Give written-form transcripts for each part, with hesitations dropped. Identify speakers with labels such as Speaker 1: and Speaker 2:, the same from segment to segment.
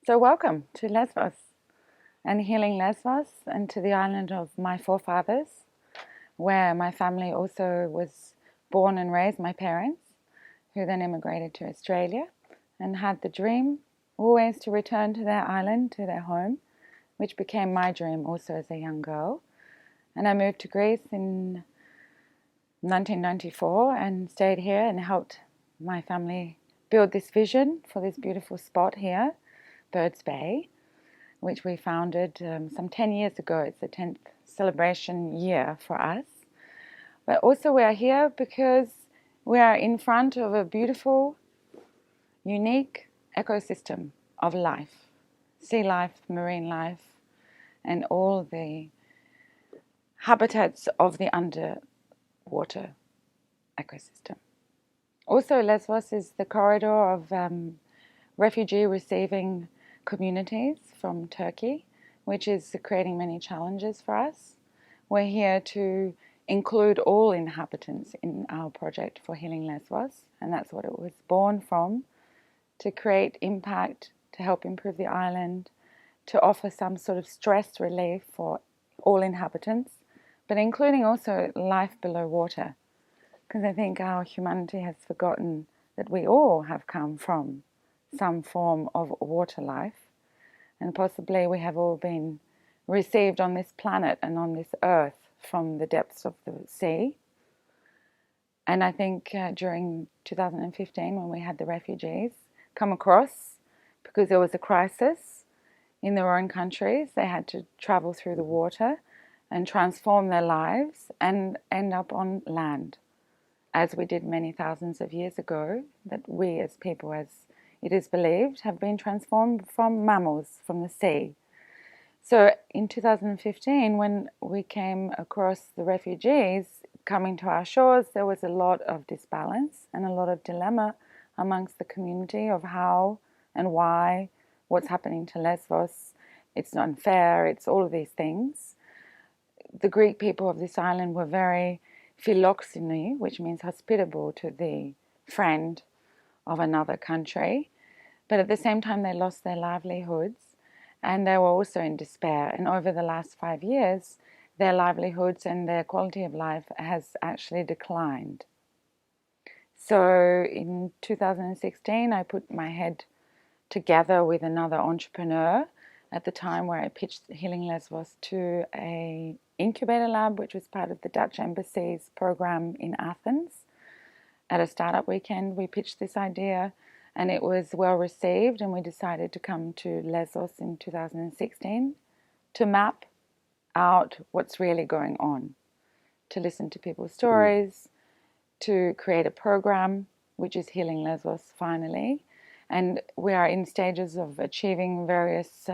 Speaker 1: So welcome to Lesvos and healing Lesvos and to the island of my forefathers, where my family also was born and raised, my parents, who then immigrated to Australia and had the dream always to return to their island, to their home, which became my dream also as a young girl. And I moved to Greece in 1994 and stayed here and helped my family build this vision for this beautiful spot here, Birds Bay, which we founded some 10 years ago. It's the 10th celebration year for us. But also we are here because we are in front of a beautiful, unique ecosystem of life, sea life, marine life, and all the habitats of the underwater ecosystem. Also, Lesvos is the corridor of refugee receiving communities from Turkey, which is creating many challenges for us. We're here to include all inhabitants in our project for healing Lesvos, and that's what it was born from, to create impact, to help improve the island, to offer some sort of stress relief for all inhabitants, but including also life below water, because I think our humanity has forgotten that we all have come from some form of water life, and possibly we have all been received on this planet and on this earth from the depths of the sea. And I think during 2015, when we had the refugees come across, because there was a crisis in their own countries, they had to travel through the water and transform their lives and end up on land, as we did many thousands of years ago, that we as people, as it is believed, have been transformed from mammals, from the sea. So in 2015, when we came across the refugees coming to our shores, there was a lot of disbalance and a lot of dilemma amongst the community of how and why, what's happening to Lesvos, it's unfair, it's all of these things. The Greek people of this island were very philoxeny, which means hospitable to the friend of another country. But at the same time, they lost their livelihoods and they were also in despair. And over the last 5 years, their livelihoods and their quality of life has actually declined. So in 2016, I put my head together with another entrepreneur at the time where I pitched Healing Lesvos to a incubator lab, which was part of the Dutch Embassy's program in Athens. At a startup weekend, we pitched this idea and it was well received, and we decided to come to Lesvos in 2016 to map out what's really going on, to listen to people's stories, to create a program, which is Healing Lesvos finally. And we are in stages of achieving various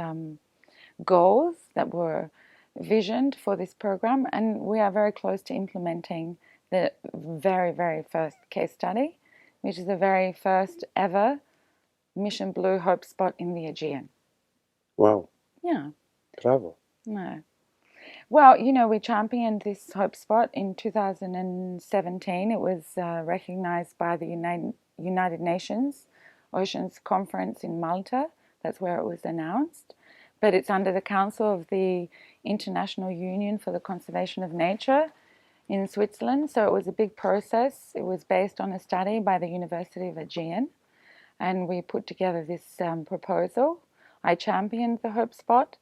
Speaker 1: goals that were visioned for this program, and we are very close to implementing the very, very first case study, which is the very first ever Mission Blue Hope Spot in the Aegean.
Speaker 2: Wow.
Speaker 1: Yeah.
Speaker 2: Bravo.
Speaker 1: No. Well, we championed this Hope Spot in 2017. It was recognized by the United Nations Oceans Conference in Malta. That's where it was announced. But it's under the council of the International Union for the Conservation of Nature in Switzerland. So it was a big process. It was based on a study by the University of Aegean. And we put together this proposal. I championed the Hope Spot.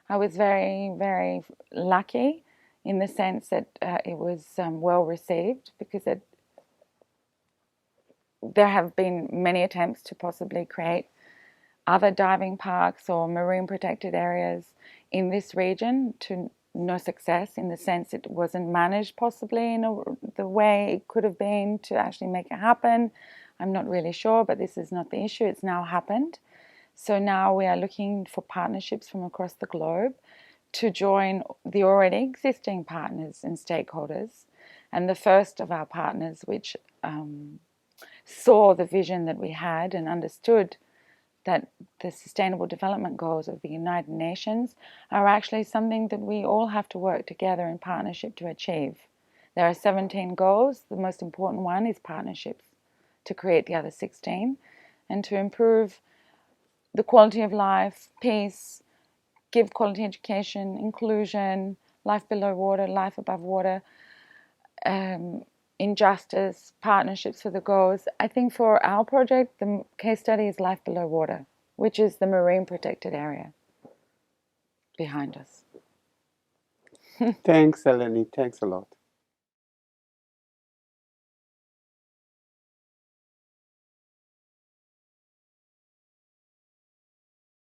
Speaker 1: I was very, very lucky in the sense that it was well received, because there have been many attempts to possibly create other diving parks or marine protected areas in this region, to no success, in the sense it wasn't managed possibly in the way it could have been to actually make it happen. I'm not really sure, but this is not the issue. It's now happened. So now we are looking for partnerships from across the globe to join the already existing partners and stakeholders. And the first of our partners, which saw the vision that we had and understood that the Sustainable Development Goals of the United Nations are actually something that we all have to work together in partnership to achieve. There are 17 goals. The most important one is partnerships, to create the other 16 and to improve the quality of life, peace, give quality education, inclusion, life below water, life above water, injustice, partnerships for the goals. I think for our project, the case study is life below water, which is the marine protected area behind us.
Speaker 2: Thanks, Eleni. Thanks a lot.